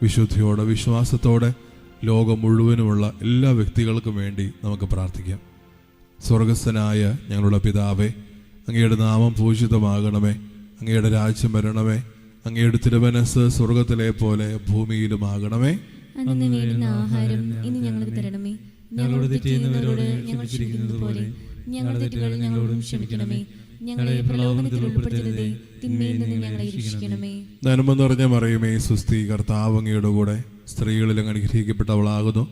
വിശുദ്ധിയോടെ വിശ്വാസത്തോടെ ലോകം മുഴുവനുമുള്ള എല്ലാ വ്യക്തികൾക്കും വേണ്ടി നമുക്ക് പ്രാർത്ഥിക്കാം. സ്വർഗസ്ഥനായ ഞങ്ങളുടെ പിതാവേ, അങ്ങയുടെ നാമം പൂജിതമാകണമേ, അങ്ങയുടെ രാജ്യം വരണമേ, അങ്ങയുടെ തിരുമനസ്സ് സ്വർഗത്തിലെ പോലെ ഭൂമിയിലുമാകണമേ. അന്നു വേണ്ടുന്ന ആഹാരം ഇന്ന് ഞങ്ങൾക്ക് തരണമേ. ഞങ്ങളോട് തെറ്റ് ചെയ്യുന്നവരോട് ഞങ്ങൾ ക്ഷമിക്കുന്നത് പോലെ ഞങ്ങളുടെ തെറ്റുകൾ ഞങ്ങളോടും ക്ഷമിക്കണമേ. ഞങ്ങളെ പ്രലോഭനത്തിൽ ഉൾപ്പെടുത്തരുതേ, തിന്മയിൽ നിന്ന് ഞങ്ങളെ രക്ഷിക്കണമേ. നന്മ നിറഞ്ഞ മറിയമേ, സ്വസ്തി, കർത്താവ് അങ്ങയുടെ കൂടെ സ്ത്രീകളിൽ അങ്ങ് അനുഗ്രഹിക്കപ്പെട്ടവളാകുന്നു.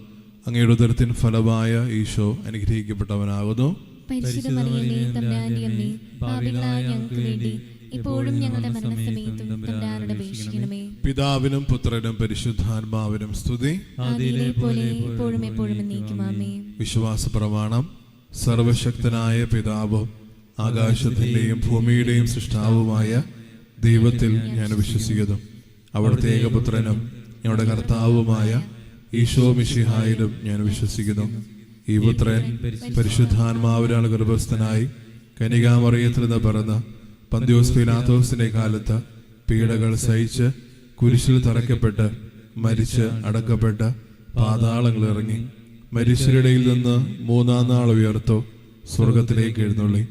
അങ്ങയുടെ ഉദരത്തിൻ ഫലമായ ഈശോ അനുഗ്രഹിക്കപ്പെട്ടവനാകുന്നു. പരിശുദ്ധ മറിയമേ, തമ്പുരാന്റെ അമ്മേ, പാപികളായ ഞങ്ങൾക്ക് വേണ്ടി ഇപ്പോഴും ഞങ്ങളുടെ മരണസമയത്തും തമ്പുരാനോട് അപേക്ഷിക്കണമേ. പിതാവിനും പുത്രനും പരിശുദ്ധാത്മാവിനും സ്തുതി. ആദിയിലെ പോലെ ഇപ്പോഴും എപ്പോഴും എന്നേക്കും ആമേൻ. വിശ്വാസ പ്രമാണം. സർവശക്തനായ പിതാവും ആകാശത്തിന്റെയും ഭൂമിയുടെയും സൃഷ്ടാവുമായ ദൈവത്തിൽ ഞാൻ വിശ്വസിക്കുന്നു. അവിടുത്തെ ഏകപുത്രനും ഞങ്ങളുടെ കർത്താവുമായ ഈശോ മിശിഹായിലും ഞാൻ വിശ്വസിക്കുന്നു. ഈ പുത്രൻ പരിശുദ്ധാത്മാവിനാൽ ഗർഭസ്ഥനായി കന്യകാമറിയത്തിൽ നിന്ന് പിറന്ന് പന്ത്യോസ് പീലാത്തോസിന്റെ കാലത്ത് പീഡകൾ സഹിച്ച് കുരിശിൽ തറയ്ക്കപ്പെട്ട് മരിച്ച് അടക്കപ്പെട്ട് പാതാളങ്ങൾ ഇറങ്ങി മരിച്ചവരുടെയിൽ നിന്ന് മൂന്നാം നാൾ ഉയർത്തു സ്വർഗത്തിലേക്ക് എഴുന്നള്ളി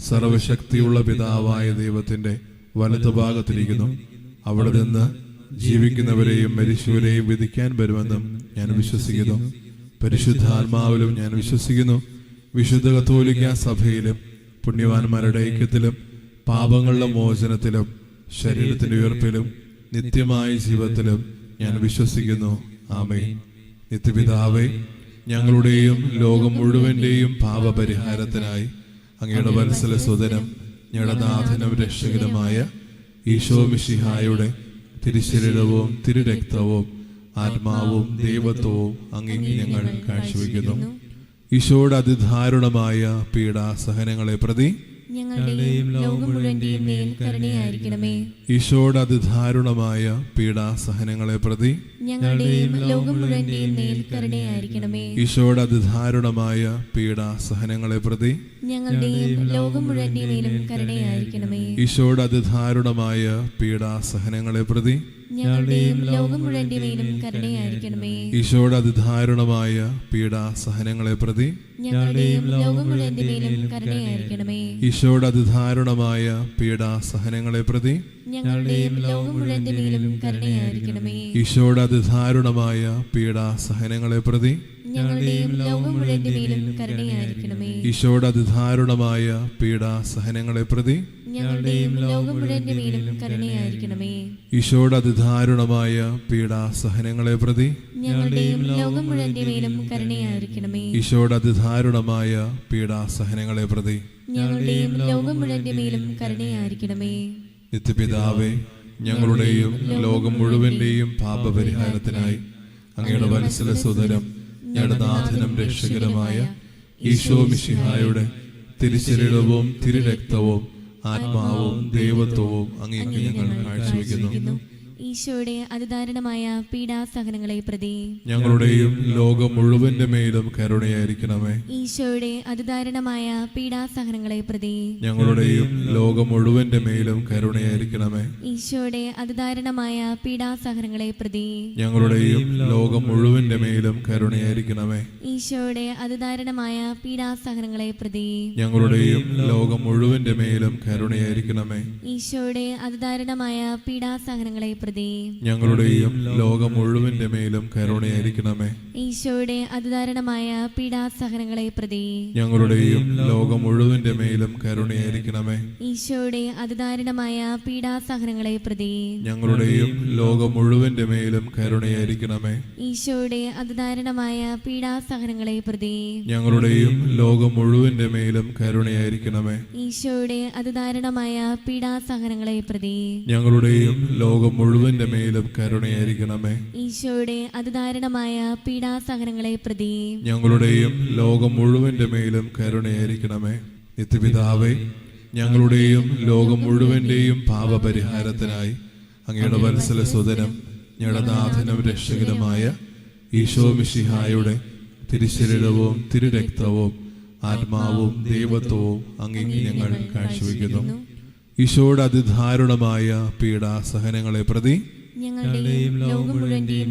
സർവശക്തിയുള്ള പിതാവായ ദൈവത്തിന്റെ വലതുഭാഗത്തിരിക്കുന്നു. അവിടെ നിന്ന് ജീവിക്കുന്നവരെയും മരിച്ചവരെയും വിധിക്കാൻ വരുമെന്നും ഞാൻ വിശ്വസിക്കുന്നു. പരിശുദ്ധാത്മാവിലും ഞാൻ വിശ്വസിക്കുന്നു. വിശുദ്ധ കത്തോലിക്ക സഭയിലും പുണ്യവാന്മാരുടെ ഐക്യത്തിലും പാപങ്ങളുടെ മോചനത്തിലും ശരീരത്തിന്റെ ഉയർപ്പിലും നിത്യമായ ജീവിതത്തിലും ഞാൻ വിശ്വസിക്കുന്നു. ആമേൻ. നിത്യപിതാവേ, ഞങ്ങളുടെയും ലോകം മുഴുവന്റെയും പാപപരിഹാരത്തിനായി അങ്ങയുടെ വത്സല സുതനും ഞങ്ങളുടെ നാഥനും രക്ഷകനുമായ ഈശോ മിശിഹായുടെ തിരുശരീരവും തിരുരക്തവും ആത്മാവും ദൈവത്വവും അങ്ങേക്ക് ഞങ്ങൾ കാഴ്ചവെക്കുന്നു. ഈശോയുടെ അതിദാരുണമായ പീഡാസഹനങ്ങളെ പ്രതി ഞങ്ങളുടെയും ലോകം മുഴുവന്റെയും മേൽ കരുണയായിരിക്കണമേ. ഈശോയുടെ അതിദാരുണമായ പീഡാസഹനങ്ങളെ പ്രതി ഞങ്ങളുടെയും ലോകം മുഴുവന്റെയും മേൽ കരുണയായിരിക്കണമേ. ഈശോയുടെ അതിദാരുണമായ പീഡാസഹനങ്ങളെ പ്രതി ഞങ്ങളുടെയും ലോകം മുഴുവന്റെയും മേലും കരുണയായിരിക്കണമേ. ഈശോയുടെ അതിദാരുണമായ പീഡാസഹനങ്ങളെ പ്രതി ഞങ്ങളുടെയും ലോകം മുഴുവന്റെയും മേലും കരുണയായിരിക്കണമേ. ഈശോയുടെ അതിദാരുണമായ പീഡാസഹനങ്ങളെ പ്രതി ഞങ്ങളുടെയും ലോകം മുഴുവന്റെയും മേലും കരുണയായിരിക്കണമേ. ഈശോയുടെ അതിദാരുണമായ പീഡാസഹനങ്ങളെ പ്രതി ഞങ്ങളുടെയും ലോകം മുഴുവന്റെയും മേലും കരുണയായിരിക്കണമേ. ഈശോയുടെ അതിദാരുണമായ പീഡാസഹനങ്ങളെ പ്രതി ഞങ്ങളുടെയും ലോകം മുഴുവന്റെയും മേലും കരുണയായിരിക്കണമേ. ഈശോയുടെ അതിദാരുണമായ പീഡാസഹനങ്ങളെ പ്രതി ഞങ്ങളുടെയും ലോകം മുഴുവന്റെയും മേലും കരുണയായിരിക്കണമേ. ഈശോയുടെ അതിദാരുണമായ പീഡാസഹനങ്ങളെ പ്രതി ഞങ്ങളുടെയും ലോകം മുഴുവന്റെയും മേലും കരുണയായിരിക്കണമേ. ഈശോയുടെ അതിദാരുണമായ പീഡാസഹനങ്ങളെ പ്രതി ഞങ്ങളുടെയും ലോകം മുഴുവന്റെയും മേലും കരുണയായിരിക്കണമേ. നിത്യപിതാവേ, ഞങ്ങളുടെയും ലോകം മുഴുവന്റെയും പാപപരിഹാരത്തിനായി അങ്ങയുടെ വത്സല സുതനും ഞങ്ങളുടെ നാഥനും രക്ഷകരമായ ഈശോ മിശിഹായുടെ തിരുശരീരവും തിരുരക്തവും ആത്മാവും ദൈവത്വവും അങ്ങേക്ക് ഞങ്ങൾ കാഴ്ചവെക്കുന്നു. ഈശോയുടെ അതിദാരുണമായ പീഡാസഹനങ്ങളെ പ്രതി ഞങ്ങളുടെയും ലോകം മുഴുവന്റെ മേലും കരുണയായിരിക്കണമേ. ഈശോയുടെ അതിദാരുണമായ പീഡാസഹനങ്ങളെ പ്രതി ഞങ്ങളുടെയും ലോകം മുഴുവന്റെ മേലും കരുണയായിരിക്കണമേ. ഈശോയുടെ അതിദാരുണമായ പീഡാസഹനങ്ങളെ പ്രതി ഞങ്ങളുടെയും ലോകം മുഴുവന്റെ മേലും കരുണയായിരിക്കണമേ. ഈശോയുടെ അതിദാരുണമായ പീഡാസഹനങ്ങളെ പ്രതി ഞങ്ങളുടെയും ലോകം മുഴുവന്റെ മേലും കരുണയായിരിക്കണമേ. ഈശോയുടെ അതിദാരുണമായ പീഡാസഹനങ്ങളെ പ്രതി ഞങ്ങളുടെയും ലോകം മുഴുവന്റെ മേലും കരുണയായിരിക്കണമേ. ഈശോയുടെ അതിദാരുണമായ പീഡാസഹനങ്ങളെ പ്രതി ഞങ്ങളുടെയും ലോകം മുഴുവന്റെ മേലും കരുണയായിരിക്കണമേ. ഈശോയുടെ അതിദാരുണമായ പീഡാസഹനങ്ങളെ പ്രതി ഞങ്ങളുടെയും ലോകം മുഴുവന്റെ മേലും കരുണയായിരിക്കണമേ. ഈശോയുടെ അതിദാരുണമായ പീഡാസഹനങ്ങളെ പ്രതി ഞങ്ങളുടെയും ലോകം മുഴുവന്റെ മേലും കരുണയായിരിക്കണമേ. ഈശോയുടെ അതിദാരുണമായ പീഡാസഹനങ്ങളെ പ്രതി ഞങ്ങളുടെയും ലോകം മുഴുവന്റെ മേലും കരുണയായിരിക്കണമേ. ഈശോയുടെ അതിദാരുണമായ പീഡാസഹനങ്ങളെ പ്രതി ഞങ്ങളുടെയും ലോകം മുഴുവന്റെ മേലും കരുണയായിരിക്കണമേ. നിത്യപിതാവേ, ഞങ്ങളുടെയും ലോകം മുഴുവന്റെയും പാപപരിഹാരത്തിനായി അങ്ങയുടെ വത്സല സുതനും ഞങ്ങളുടെ നാഥനും രക്ഷകനുമായ ഈശോ മിശിഹായുടെ തിരുശരീരവും തിരുരക്തവും ആത്മാവും ദൈവത്വവും അങ്ങേക്ക് ഞങ്ങൾ കാഴ്ചവെക്കുന്നു. ഈശോയുടെ അതിദാരുണമായ പീഡാസഹനങ്ങളെ പ്രതി ഞങ്ങളുടെയും ലോകം മുഴുവന്റെയും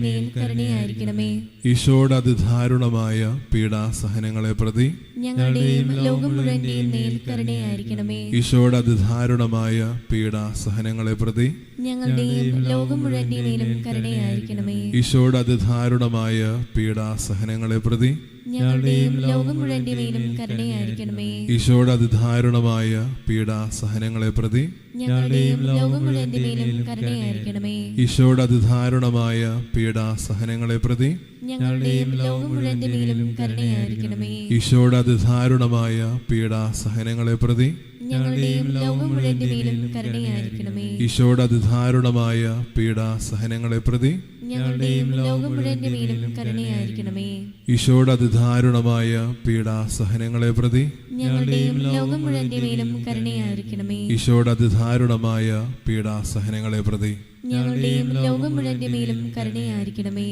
ഈശോയുടെ അതിദാരുണമായ പീഡാസഹനങ്ങളെ പ്രതി ഞങ്ങളുടെയും ലോകം മുഴുവന്റെയും മേൽ കരുണയായിരിക്കണമേ. ഈശോയുടെ അതിദാരുണമായ പീഡാസഹനങ്ങളെ പ്രതി ഞങ്ങളുടെയും ലോകം മുഴുവന്റെയും മേലും കരുണയായിരിക്കണമേ. ഈശോയുടെ അതിദാരുണമായ പീഡാസഹനങ്ങളെ പ്രതി ഞങ്ങളുടെയും ലോകം മുഴുവന്റെയും മേലും കരുണയായിരിക്കണമേ. ഈശോയുടെ അതിദാരുണമായ പീഡാസഹനങ്ങളെ പ്രതി ഞങ്ങളുടെയും ലോകം മുഴുവന്റെയും മേലും കരുണയായിരിക്കണമേ. ഈശോയുടെ അതിദാരുണമായ പീഡാസഹനങ്ങളെ പ്രതി ഞങ്ങളുടെയും ലോകം മുഴുവന്റെയും മേലും കരുണയായിരിക്കണമേ. ഈശോയുടെ അതിദാരുണമായ പീഡാസഹനങ്ങളെ പ്രതി ഞങ്ങളുടെയും ലോകം മുഴുവന്റെയും മേലും കരുണയായിരിക്കണമേ. ഈശോയുടെ അതിദാരുണമായ പീഡാസഹനങ്ങളെ പ്രതി ഞങ്ങളുടെയും ലോകം മുഴുവന്റെയും മേലും കരുണയായിരിക്കണമേ. ഈശോയുടെ അതിദാരുണമായ പീഡാസഹനങ്ങളെ പ്രതി ഞങ്ങളുടെയും ലോകം മുഴുവന്റെയും മേലും കരുണയായിരിക്കണമേ. ഈശോയുടെ അതിദാരുണമായ പീഡാസഹനങ്ങളെ പ്രതി ഞങ്ങളുടെയും ലോകം മുഴുവന്റെയും മേലും കരുണയായിരിക്കണമേ.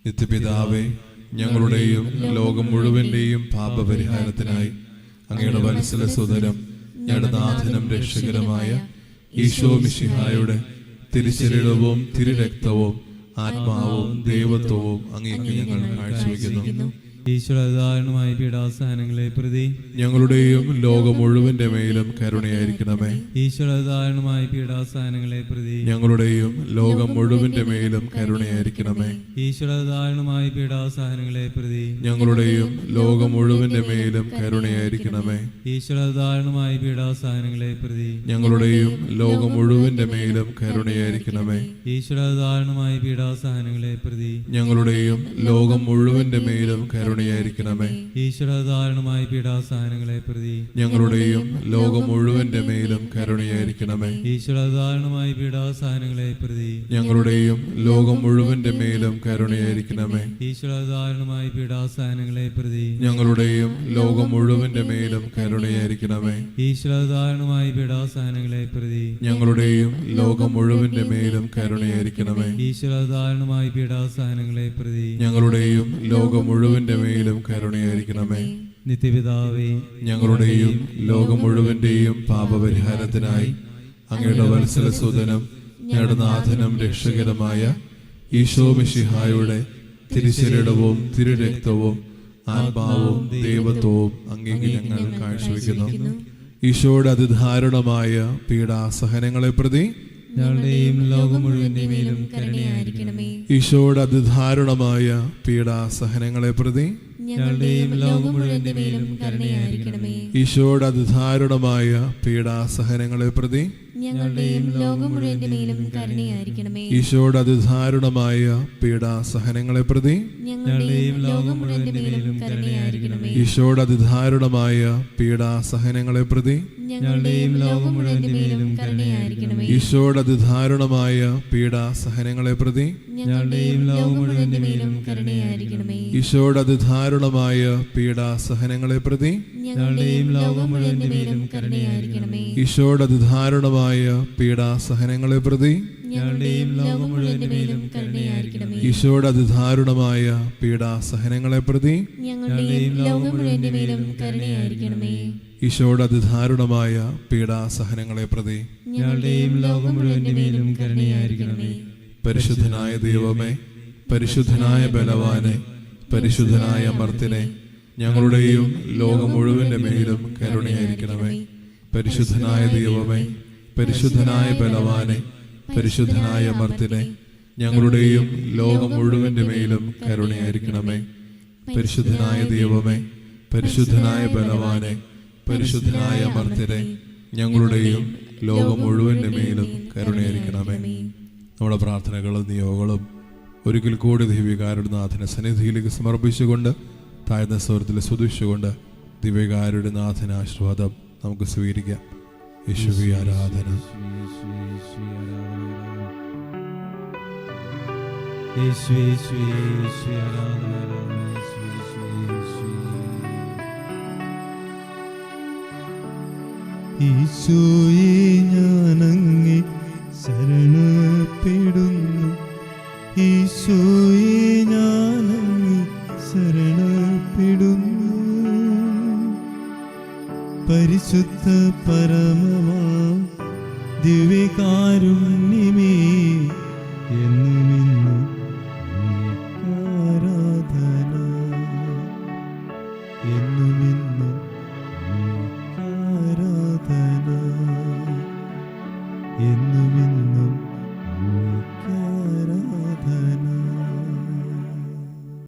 നിത്യപിതാവേ, ഞങ്ങളുടെയും ലോകം മുഴുവന്റെയും പാപപരിഹാരത്തിനായി അങ്ങയുടെ വത്സലസുതരം ഞങ്ങളുടെ നാഥനും രക്ഷകരമായ ഈശോ മിശിഹായുടെ തിരുശരീരവും തിരുരക്തവും ആത്മാവും ദൈവത്വവും അങ്ങേക്ക് ഞങ്ങൾ കാഴ്ചവെക്കുന്നു. ഈശ്വരധാരണമായ പീഡാസഹനങ്ങളെ പ്രതി ഞങ്ങളുടെയും ലോകം മുഴുവന്റെ മേലും കരുണയായിരിക്കണമേ. ഈശ്വരധാരണമായ പീഡാസഹനങ്ങളെ പ്രതി ഞങ്ങളുടെയും ലോകം മുഴുവന്റെ മേലും കരുണയായിരിക്കണമേ. ഈശ്വരധാരണമായ പീഡാസഹനങ്ങളെ പ്രതി ഞങ്ങളുടെയും ലോകം മുഴുവന്റെ മേലും കരുണയായിരിക്കണമേ. ഈശ്വരധാരണമായ പീഡാസഹനങ്ങളെ പ്രതി ഞങ്ങളുടെയും ലോകം മുഴുവന്റെ മേലും കരുണയായിരിക്കണമേ. ഈശ്വരധാരണമായ പീഡാസഹനങ്ങളെ പ്രതി ഞങ്ങളുടെയും ലോകം മുഴുവന്റെ മേലും കരുണയായിരിക്കണമേ. ഈശ്വരധാരണമായ പീഡാസഹനങ്ങളെ പ്രതി ഞങ്ങളുടെയും ലോകം മുഴുവന്റെ മേലും കരുണയായിരിക്കണമേ. ഈശ്വരധാരണമായ പീഡാസഹനങ്ങളെ പ്രതി ഞങ്ങളുടെയും ലോകം മുഴുവന്റെ മേലും കരുണയായിരിക്കണമേ. ഈശ്വരധാരണമായ പീഡാസഹനങ്ങളെ പ്രതി ഞങ്ങളുടെയും ലോകം മുഴുവന്റെ മേലും കരുണയായിരിക്കണമേ. ഈശ്വരധാരണമായ പീഡാസഹനങ്ങളെ പ്രതി ഞങ്ങളുടെയും ലോകം മുഴുവന്റെ മേലും കരുണയായിരിക്കണമേ. ഈശ്വരധാരണമായ പീഡാസഹനങ്ങളെ പ്രതി ഞങ്ങളുടെയും ലോകം മുഴുവന്റെ മേലും കരുണയായിരിക്കണമേ. നിത്യപിതാവേ, ഞങ്ങളുടെയും ലോകം മുഴുവന്റെയും പാപപരിഹാരത്തിനായി അങ്ങയുടെ വത്സലസുതനും ഞങ്ങളുടെ നാഥനും രക്ഷകരമായ ഈശോ മിശിഹായുടെ തിരുശരീരവും തിരുരക്തവും ആത്മാവും ദൈവത്വവും അങ്ങേക്ക് ഞങ്ങൾ കാഴ്ചവെക്കുന്നു. ഈശോയുടെ അതിദാരുണമായ പീഡാസഹനങ്ങളെ പ്രതി ഞങ്ങളുടെയും ലോകം മുഴുവന്റെയും മേലും കരുണയായിരിക്കണമേ. ഈശോയുടെ അതിദാരുണമായ പീഡാസഹനങ്ങളെ പ്രതി ഞങ്ങളുടെയും ലോകം മുഴുവന്റെയും മേലും കരുണയായിരിക്കണമേ. ഈശോയുടെ അതിദാരുണമായ പീഡാസഹനങ്ങളെ പ്രതി ഞങ്ങളുടെയും ലോകം മുഴുവന്റെയും മേലും കരുണയായിരിക്കണമേ. ഈശോയുടെ അതിദാരുണമായ പീഡാസഹനങ്ങളെ പ്രതി ഞങ്ങളുടെയും ലോകം മുഴുവന്റെയും മേലും കരുണയായിരിക്കണമേ. ഈശോയുടെ അതിദാരുണമായ പീഡാസഹനങ്ങളെ പ്രതി ഞങ്ങളുടെയും ലോകം മുഴുവന്റെയും മേലും കരുണയായിരിക്കണമേ. ഈശോയുടെ അതിദാരുണമായ പീഡാസഹനങ്ങളെ പ്രതി ഞങ്ങളുടെയും ലോകം മുഴുവന്റെയും മേലും കരുണയായിരിക്കണമേ. ഈശോയുടെ അതിദാരുണമായ പീഡാസഹനങ്ങളെ പ്രതി ഞങ്ങളുടെയും ലോകം മുഴുവന്റെയും മേലും കരുണയായിരിക്കണമേ. ഈശോയുടെ അതിദാരുണമായ പീഡാസഹനങ്ങളെ പ്രതി ഞങ്ങളുടെയും ലോകം മുഴുവന്റെയും മേലും കരുണയായിരിക്കണമേ. ഈശോയുടെ അതിദാരുണമായ പീഡാസഹനങ്ങളെ പ്രതി ഞങ്ങളുടെയും ലോകം മുഴുവന്റെയും മേലും കരുണയായിരിക്കണമേ. ഈശോയുടെ അതിദാരുണമായ പീഡാസഹനങ്ങളെ പ്രതി ഞങ്ങളുടെയും ലോകം മുഴുവന്റെയും മേലും കരുണയായിരിക്കണമേ. പരിശുദ്ധനായ ദൈവമേ, പരിശുദ്ധനായ ബലവാനെ, പരിശുദ്ധനായ അമർത്തിനെ, ഞങ്ങളുടെയും ലോകം മുഴുവന്റെ മേലും കരുണയായിരിക്കണമേ. പരിശുദ്ധനായ ദൈവമേ, പരിശുദ്ധനായ ബലവാനെ, പരിശുദ്ധനായ അമർത്തിനെ, ഞങ്ങളുടെയും ലോകം മുഴുവന്റെ മേലും കരുണയായിരിക്കണമേ. പരിശുദ്ധനായ ദൈവമേ, പരിശുദ്ധനായ ബലവാനെ, പരിശുദ്ധനായ അമർത്തിനെ, ഞങ്ങളുടെയും ലോകം മുഴുവന്റെ മേലും കരുണയായിരിക്കണമേ. നമ്മുടെ പ്രാർത്ഥനകളും നിയോഗങ്ങളും ഒരിക്കൽ കൂടി ദിവ്യകാരുടെ നാഥന സന്നിധിയിലേക്ക് സമർപ്പിച്ചുകൊണ്ട് താഴ്ന്ന സ്വരത്തിൽ സ്തുതിച്ചുകൊണ്ട് ദിവ്യകാരുടെ നാഥന ആശീർവാദം നമുക്ക് സ്വീകരിക്കാം. യേശുവേ ആരാധന. ഈശോയെ ഞാനങ്ങേ ശരണപ്പെടുന്നു, ഈശോയെ ഞാനങ്ങേ ശരണപ്പെടുന്നു. പരിശുദ്ധ പരമമാ ദിവ്യകാരുണ്യമേ, എന്നുമെന്നും അങ്ങേക്ക് ആരാധന. എന്നു